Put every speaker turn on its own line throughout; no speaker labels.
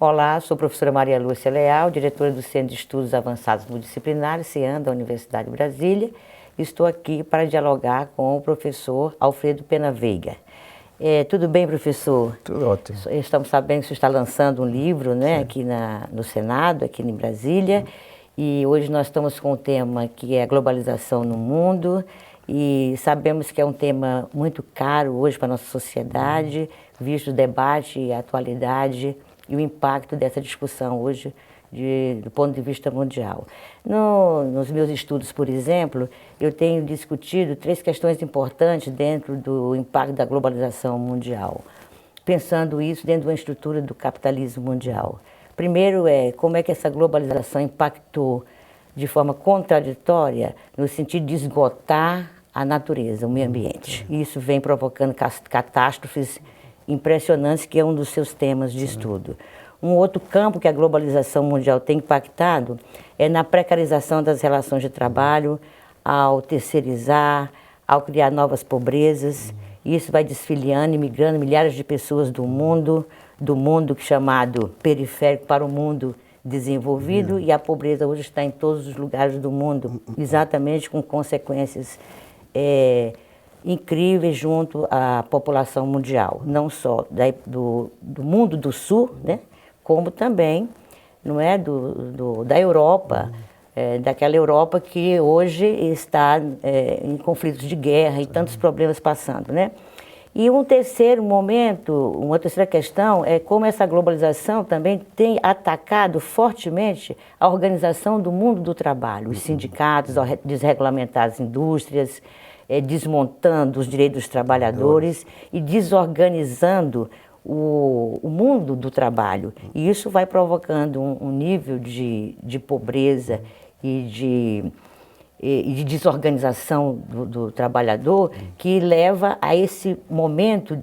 Olá, sou a professora Maria Lúcia Leal, diretora do Centro de Estudos Avançados Multidisciplinares, CEAM, da Universidade de Brasília. Estou aqui para dialogar com o professor Alfredo Pena Veiga. Tudo bem, professor?
Tudo ótimo.
Estamos sabendo que você está lançando um livro, né, aqui no Senado, aqui em Brasília. E hoje nós estamos com um tema que é a globalização no mundo. E sabemos que é um tema muito caro hoje para a nossa sociedade, visto o debate e a atualidade e o impacto dessa discussão hoje do ponto de vista mundial. Nos meus estudos, por exemplo, eu tenho discutido 3 questões importantes dentro do impacto da globalização mundial, pensando isso dentro de uma estrutura do capitalismo mundial. Primeiro como é que essa globalização impactou de forma contraditória no sentido de esgotar a natureza, o meio ambiente. Isso vem provocando catástrofes impressionantes, que é um dos seus temas de estudo. Um outro campo que a globalização mundial tem impactado é na precarização das relações de trabalho, ao terceirizar, ao criar novas pobrezas. Isso vai desfiliando e migrando milhares de pessoas do mundo chamado periférico para o mundo desenvolvido, e a pobreza hoje está em todos os lugares do mundo, exatamente com consequências incríveis junto à população mundial, não só do mundo do sul, né, como também da Europa, daquela Europa que hoje está em conflitos de guerra e tantos problemas passando, né? E um terceiro momento, uma terceira questão é como essa globalização também tem atacado fortemente a organização do mundo do trabalho, os sindicatos, desregulamentando as indústrias, desmontando os direitos dos trabalhadores e desorganizando o mundo do trabalho. E isso vai provocando um nível de pobreza e de desorganização do trabalhador que leva a esse momento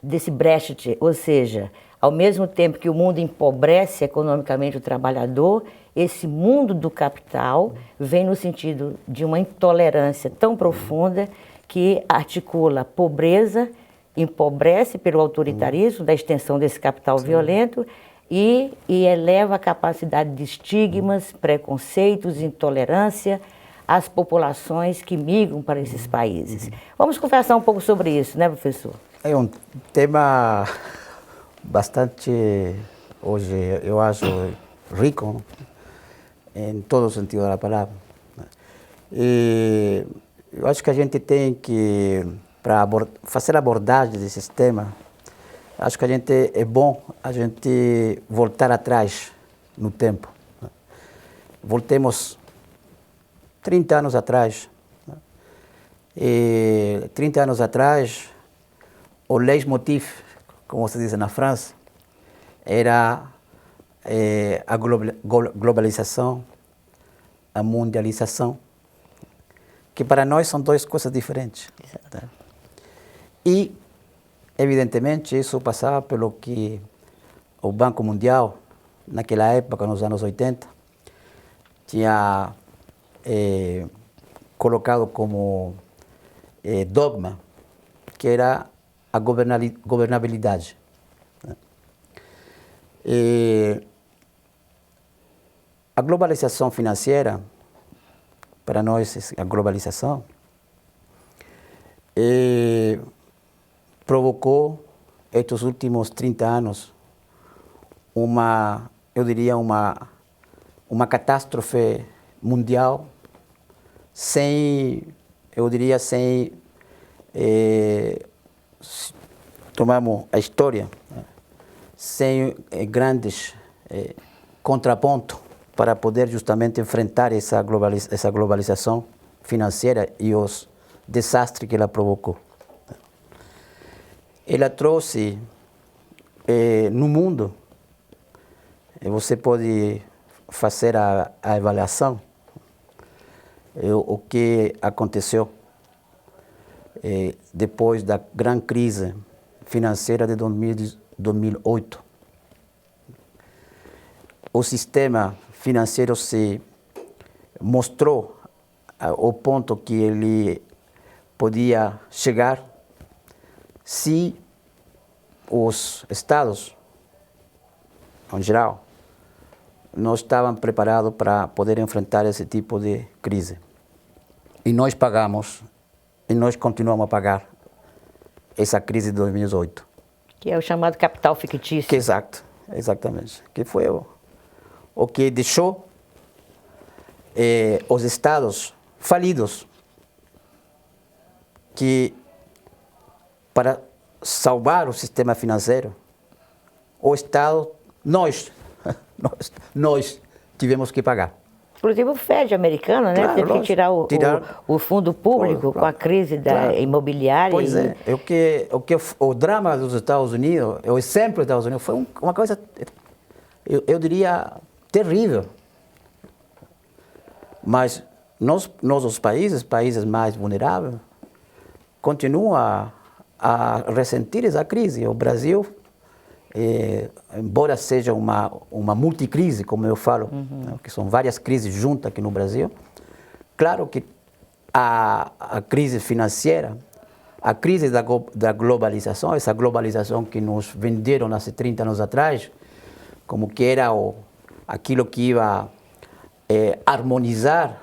desse Brexit, ou seja, ao mesmo tempo que o mundo empobrece economicamente o trabalhador, esse mundo do capital vem no sentido de uma intolerância tão profunda que articula pobreza, empobrece pelo autoritarismo da extensão desse capital violento e eleva a capacidade de estigmas, preconceitos, intolerância às populações que migram para esses países. Vamos conversar um pouco sobre isso, né, professor?
É um tema bastante, hoje, eu acho, rico, em todo o sentido da palavra. E eu acho que a gente tem que, para fazer a abordagem desse tema, acho que é bom a gente voltar atrás no tempo. Voltemos 30 anos atrás. E 30 anos atrás, o leitmotiv, como se diz na França, era a globalização, a mundialização, que para nós são 2 coisas diferentes. Tá? E, evidentemente, isso passava pelo que o Banco Mundial, naquela época, nos anos 80, tinha colocado como dogma, que era a governabilidade. E a globalização financeira, para nós, a globalização, provocou, estes últimos 30 anos, eu diria, uma catástrofe mundial sem tomamos a história, sem grandes contrapontos para poder justamente enfrentar essa globalização financeira e os desastres que ela provocou. Ela trouxe no mundo, você pode fazer a avaliação, o que aconteceu depois da grande crise financeira de 2008. O sistema financeiro se mostrou ao ponto que ele podia chegar se os estados em geral, não estavam preparados para poder enfrentar esse tipo de crise. E nós pagamos, e nós continuamos a pagar essa crise de 2018.
Que é o chamado capital fictício.
Exatamente. Que foi o que deixou os estados falidos, que para salvar o sistema financeiro, o Estado, nós tivemos que pagar.
Inclusive o FED americano, né?
Claro,
teve que tirar o fundo público com a crise da imobiliária.
Pois é, o drama dos Estados Unidos, o exemplo dos Estados Unidos, foi uma coisa, eu diria, terrível. Mas nós os países mais vulneráveis, continuam a ressentir essa crise. O Brasil, embora seja uma multicrise, como eu falo, né, que são várias crises juntas aqui no Brasil, claro que a crise financeira, a crise da globalização, essa globalização que nos venderam há 30 anos atrás, como que era aquilo que ia harmonizar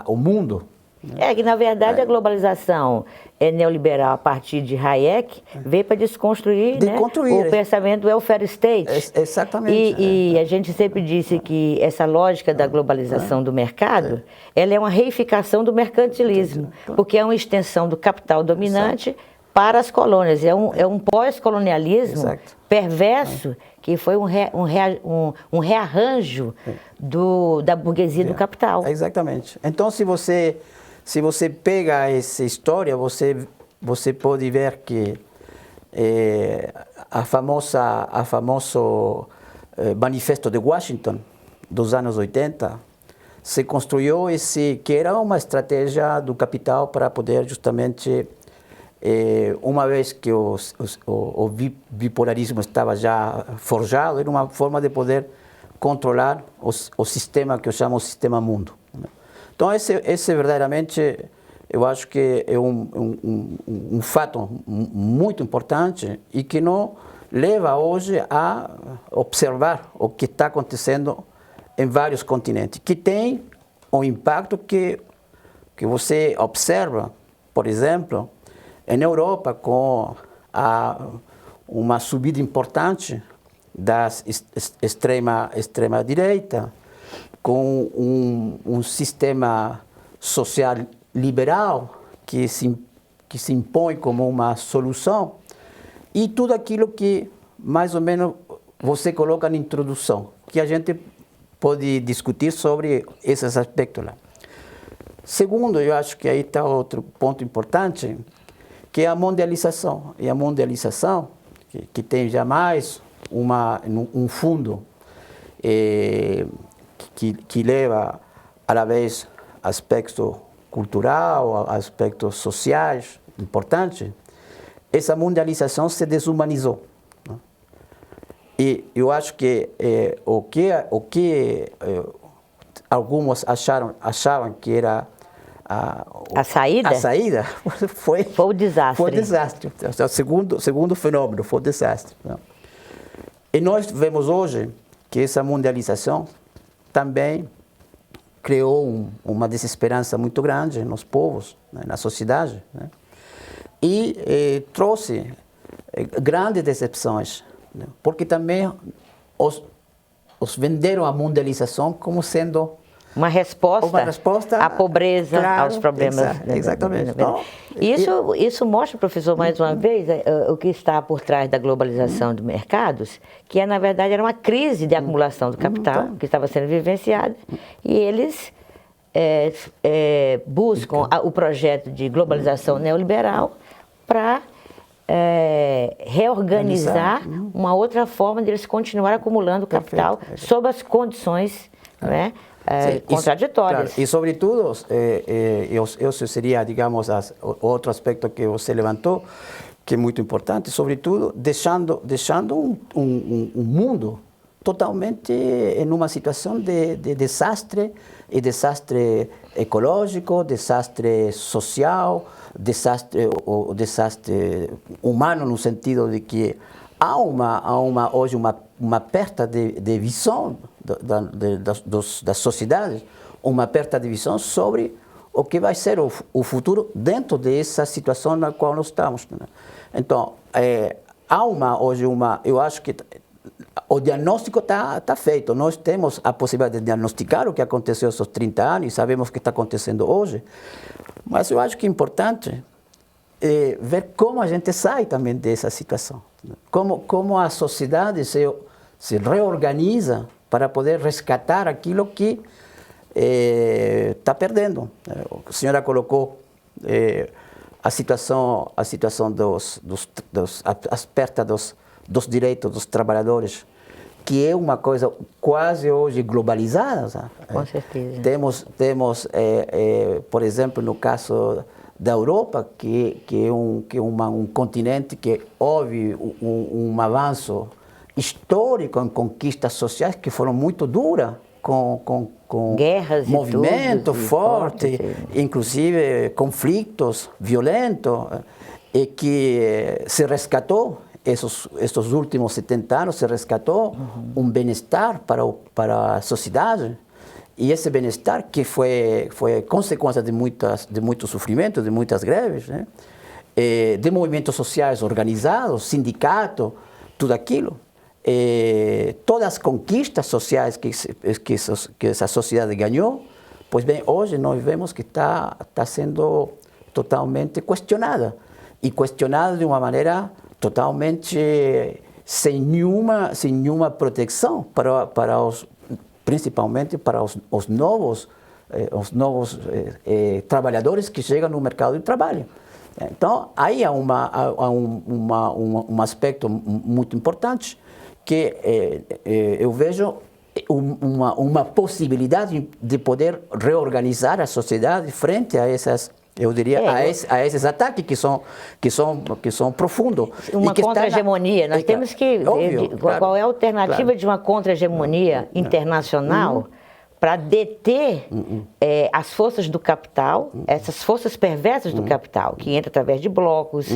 o mundo.
É que, na verdade, a globalização neoliberal a partir de Hayek veio para desconstruir, né, o pensamento do welfare state.
Exatamente.
E a gente sempre disse que essa lógica da globalização do mercado, ela é uma reificação do mercantilismo, porque é uma extensão do capital dominante para as colônias. É um pós-colonialismo perverso, que foi um rearranjo da burguesia do capital.
Exatamente. Então, se você pega essa história, você pode ver que a famoso Manifesto de Washington dos anos 80 se construiu que era uma estratégia do capital para poder justamente, uma vez que o bipolarismo estava já forjado, era uma forma de poder controlar o sistema que eu chamo o sistema mundo. Então, esse verdadeiramente, eu acho que é um fato muito importante e que nos leva hoje a observar o que está acontecendo em vários continentes, que tem um impacto que você observa, por exemplo, em Europa, com uma subida importante da extrema-direita, com um sistema social liberal que se impõe como uma solução, e tudo aquilo que mais ou menos você coloca na introdução, que a gente pode discutir sobre esses aspectos lá. Segundo, eu acho que aí está outro ponto importante, que é a mundialização. E a mundialização, que tem jamais um fundo que leva, à la vez, aspectos cultural, aspectos sociais importantes, essa mundialização se desumanizou. Né? E eu acho que o que alguns achavam que era
a saída
foi
o desastre.
Foi o desastre. O segundo fenômeno foi o desastre. Né? E nós vemos hoje que essa mundialização também criou uma desesperança muito grande nos povos, né, na sociedade, né? E trouxe grandes decepções, né? Porque também os venderam a mundialização como sendo
uma resposta à pobreza, claro, aos problemas.
Exatamente.
Então, isso mostra, professor, mais uma vez, o que está por trás da globalização de mercados, que na verdade era uma crise de acumulação do capital que estava sendo vivenciada, e eles buscam o projeto de globalização neoliberal para reorganizar uma outra forma de eles continuar acumulando capital sob as condições, né, contraditórias.
Claro. E, sobretudo, esse seria, digamos, outro aspecto que você levantou, que é muito importante, sobretudo, deixando um mundo totalmente em uma situação de desastre, e desastre ecológico, desastre social, desastre humano, no sentido de que hoje uma perda de visão das sociedades, uma perda de visão sobre o que vai ser o futuro dentro dessa situação na qual nós estamos. Né? Então, hoje eu acho que o diagnóstico está feito. Nós temos a possibilidade de diagnosticar o que aconteceu esses 30 anos e sabemos o que está acontecendo hoje. Mas eu acho que é importante ver como a gente sai também dessa situação. Como a sociedade se reorganiza para poder resgatar aquilo que está perdendo. A senhora colocou a situação as perdas dos direitos dos trabalhadores, que é uma coisa quase hoje globalizada. Sabe?
Com certeza.
Temos por exemplo, no caso da Europa, que é um continente que houve um avanço histórico em conquistas sociais que foram muito duras, com
guerras,
movimento forte, inclusive conflitos violentos, e que se resgatou, esses últimos 70 anos, se resgatou um bem-estar para a sociedade. E esse bem-estar que foi consequência de muito sofrimento, de muitas greves, né? De movimentos sociais organizados, sindicatos, tudo aquilo. Todas as conquistas sociais que essa sociedade ganhou, pois bem, hoje nós vemos que está sendo totalmente questionada. E questionada de uma maneira totalmente sem nenhuma proteção principalmente para os novos trabalhadores que chegam no mercado de trabalho. Então, aí há um aspecto muito importante que eu vejo uma possibilidade de poder reorganizar a sociedade frente a essas, eu diria, a esses ataques que são profundos.
Uma contra-hegemonia. Nós temos que ver qual é a alternativa de uma contra-hegemonia internacional para deter as forças do capital, essas forças perversas do capital, que entra através de blocos,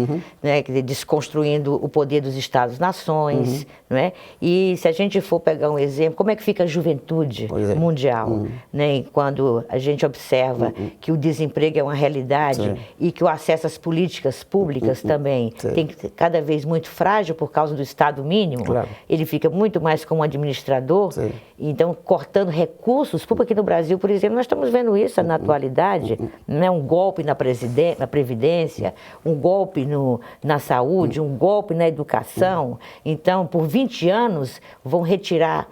né, desconstruindo o poder dos Estados-nações. Né? E se a gente for pegar um exemplo, como é que fica a juventude mundial? Né? Quando a gente observa que o desemprego é uma realidade e que o acesso às políticas públicas também tem que ser cada vez muito frágil por causa do Estado mínimo, ele fica muito mais como administrador, então cortando recursos. Porque aqui no Brasil, por exemplo, nós estamos vendo isso na atualidade, né? Um golpe na Previdência, um golpe na saúde, um golpe na educação. Então, por 20 anos, vão retirar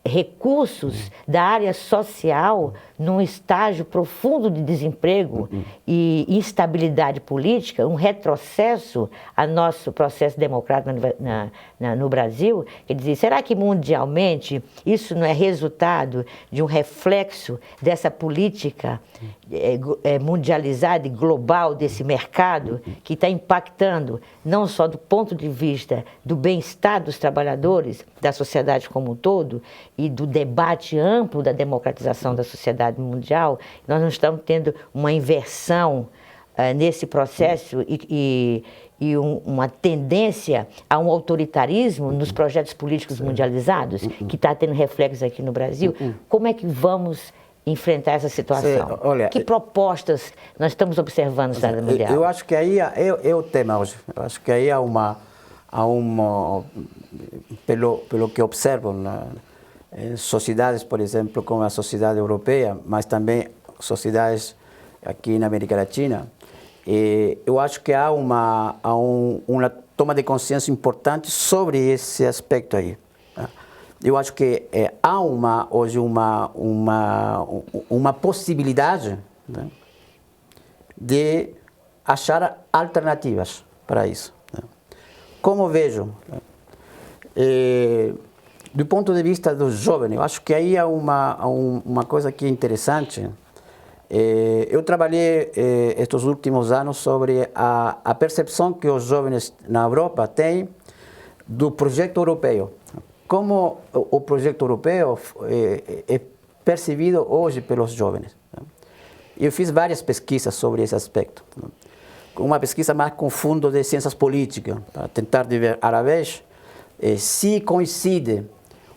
recursos da área social num estágio profundo de desemprego e instabilidade política, um retrocesso ao nosso processo democrático no Brasil. Quer dizer, será que mundialmente isso não é resultado de um reflexo dessa política mundializada e global desse mercado que está impactando não só do ponto de vista do bem-estar dos trabalhadores, da sociedade como um todo e do debate amplo da democratização da sociedade mundial? Nós não estamos tendo uma inversão nesse processo e uma tendência a um autoritarismo nos projetos políticos mundializados, que está tendo reflexos aqui no Brasil. Como é que vamos enfrentar essa situação? Olha, que propostas nós estamos observando no cenário mundial?
Eu acho que aí é o tema hoje. Eu acho que aí há pelo que observo, sociedades, por exemplo, como a sociedade europeia, mas também sociedades aqui na América Latina, eu acho que há uma toma de consciência importante sobre esse aspecto aí. Eu acho que há hoje uma possibilidade, né, de achar alternativas para isso. Né. Como vejo, do ponto de vista dos jovens, eu acho que aí há uma coisa que é interessante. Eu trabalhei estes últimos anos sobre a percepção que os jovens na Europa têm do projeto europeu. Como o projeto europeu é percebido hoje pelos jovens. Eu fiz várias pesquisas sobre esse aspecto. Uma pesquisa mais com fundo de ciências políticas, para tentar ver, através se coincide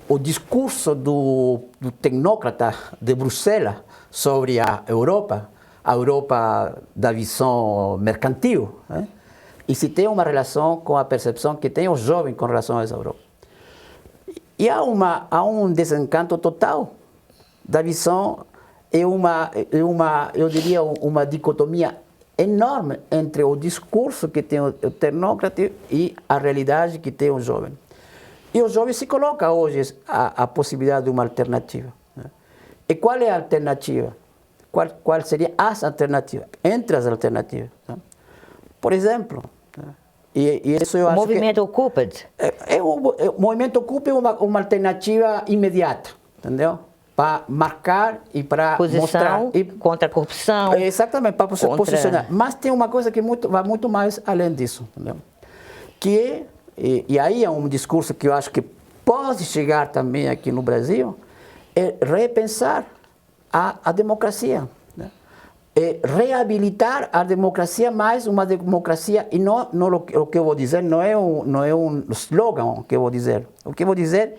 o discurso do tecnócrata de Bruxelas sobre a Europa da visão mercantil, né? E se tem uma relação com a percepção que tem os jovens com relação a essa Europa. E há um desencanto total da visão, eu diria, uma dicotomia enorme entre o discurso que tem o tecnócrata e a realidade que tem o jovem. E o jovem se coloca hoje a possibilidade de uma alternativa, né? E qual é a alternativa? Qual seria as alternativas? Entre as alternativas, né? Por exemplo, né? E isso eu
o
acho
movimento Ocupied.
O movimento Ocupied é uma alternativa imediata, entendeu? Para marcar e para mostrar.
Contra a corrupção.
Exatamente, para posicionar. Mas tem uma coisa que vai muito mais além disso, entendeu? Que e aí é um discurso que eu acho que pode chegar também aqui no Brasil, é repensar a democracia, né? É reabilitar a democracia, mais uma democracia, e não o que eu vou dizer não é um slogan que eu vou dizer. O que eu vou dizer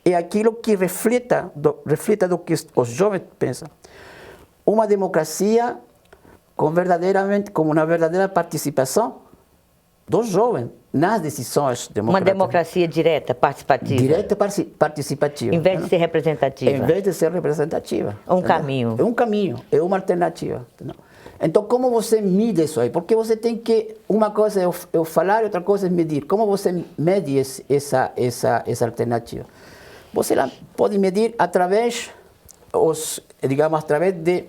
é aquilo que reflita do que os jovens pensam. Uma democracia com uma verdadeira participação dos jovens nas decisões democráticas.
Uma democracia direta, participativa.
Direta participativa.
Em vez de ser representativa.
Em vez de ser representativa.
Um caminho.
É um caminho, é uma alternativa. Entendeu? Então, como você mide isso aí? Porque você tem que... Uma coisa é eu falar e outra coisa é medir. Como você mede essa alternativa? Você pode medir através de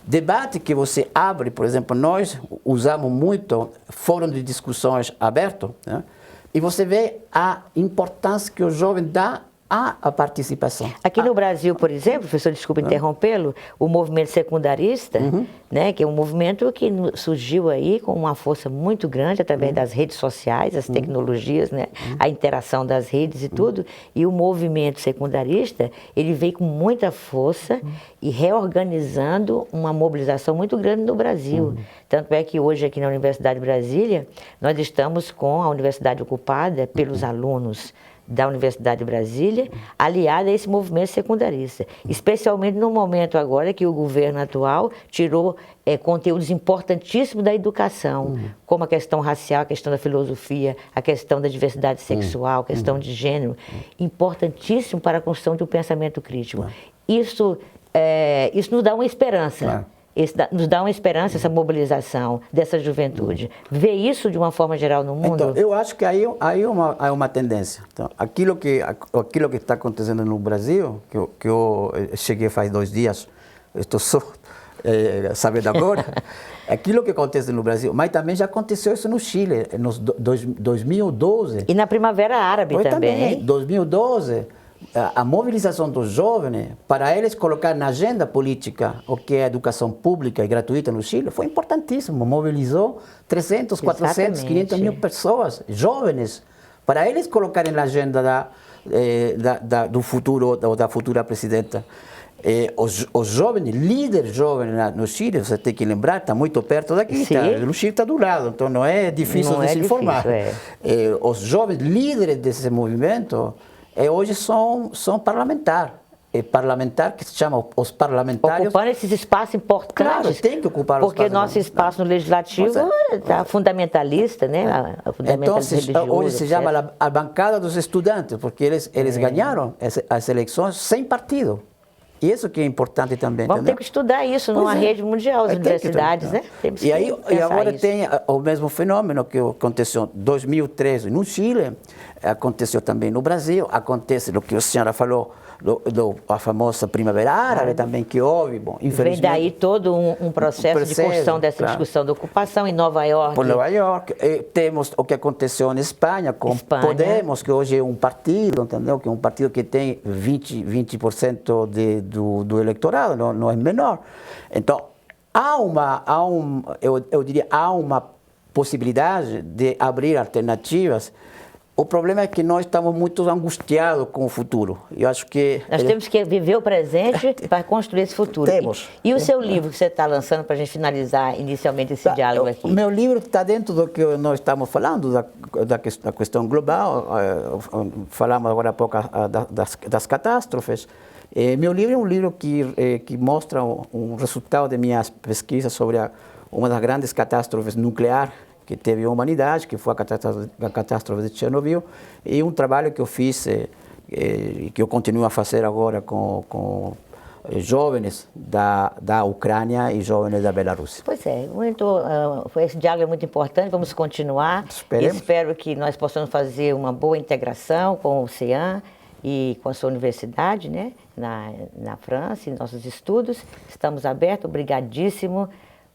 debate que você abre. Por exemplo, nós usamos muito fórum de discussões abertos, né? E você vê a importância que o jovem dá à participação.
Aqui no Brasil, por exemplo, professor, desculpa interrompê-lo, o movimento secundarista, né, que é um movimento que surgiu aí com uma força muito grande através das redes sociais, as tecnologias, né, a interação das redes e tudo, e o movimento secundarista, ele veio com muita força e reorganizando uma mobilização muito grande no Brasil. Tanto é que hoje aqui na Universidade de Brasília, nós estamos com a universidade ocupada pelos alunos da Universidade de Brasília, aliada a esse movimento secundarista. Especialmente no momento agora que o governo atual tirou conteúdos importantíssimos da educação, como a questão racial, a questão da filosofia, a questão da diversidade sexual, a questão de gênero, importantíssimo para a construção de um pensamento crítico. Isso nos dá uma esperança. Claro. Nos dá uma esperança, essa mobilização dessa juventude. Ver isso de uma forma geral no mundo?
Então, eu acho que aí há uma tendência. Então, aquilo que está acontecendo no Brasil, que eu cheguei faz 2 dias, estou só sabendo agora, aquilo que acontece no Brasil, mas também já aconteceu isso no Chile, em 2012.
E na Primavera Árabe também.
Em 2012. A mobilização dos jovens, para eles colocar na agenda política o que é a educação pública e gratuita no Chile, foi importantíssimo. Mobilizou 300, 400, 500 mil pessoas, jovens, para eles colocarem na agenda do futuro ou da futura presidenta. Os jovens, líder jovem no Chile, você tem que lembrar, está muito perto daqui, o Chile está do lado, então não é difícil de se informar. Os jovens líderes desse movimento hoje são parlamentares. Parlamentar que se chama os parlamentários.
Ocupando esses espaços importantes.
Claro, tem que ocupar os espaços.
Porque nosso espaço no legislativo está fundamentalista, né?
Então, hoje se chama a bancada dos estudantes, porque eles ganharam as eleições sem partido. E isso que é importante também.
Vamos ter que estudar isso numa rede mundial, as universidades, né?
E agora tem o mesmo fenômeno que aconteceu em 2013 no Chile, aconteceu também no Brasil, acontece o que a senhora falou, a famosa Primavera Árabe também, que houve, bom, infelizmente.
Vem daí todo um processo de construção dessa discussão da ocupação em Nova York.
Por Nova York. Temos o que aconteceu na Espanha, com Podemos, que hoje é um partido, entendeu? Que é um partido que tem 20% do eleitorado, não é menor. Então, eu diria, há uma possibilidade de abrir alternativas O problema é que nós estamos muito angustiados com o futuro. Eu acho que...
Nós temos que viver o presente para construir esse futuro.
Temos.
E o seu livro que você está lançando para a gente finalizar inicialmente esse diálogo aqui?
O meu livro está dentro do que nós estamos falando, da questão global. Falamos agora há pouco das catástrofes. Meu livro é um livro que mostra um resultado de minhas pesquisas sobre uma das grandes catástrofes nucleares que teve a humanidade, que foi a catástrofe de Chernobyl, e um trabalho que eu fiz e que eu continuo a fazer agora com jovens da Ucrânia e jovens da Bielorrússia.
Pois é, esse diálogo é muito importante, vamos continuar.
Esperemos.
Espero que nós possamos fazer uma boa integração com o CIAN e com a sua universidade, né, na França, em nossos estudos. Estamos abertos, obrigadíssimo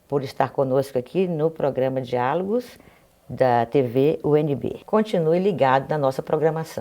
por estar conosco aqui no programa Diálogos da TV UNB. Continue ligado na nossa programação.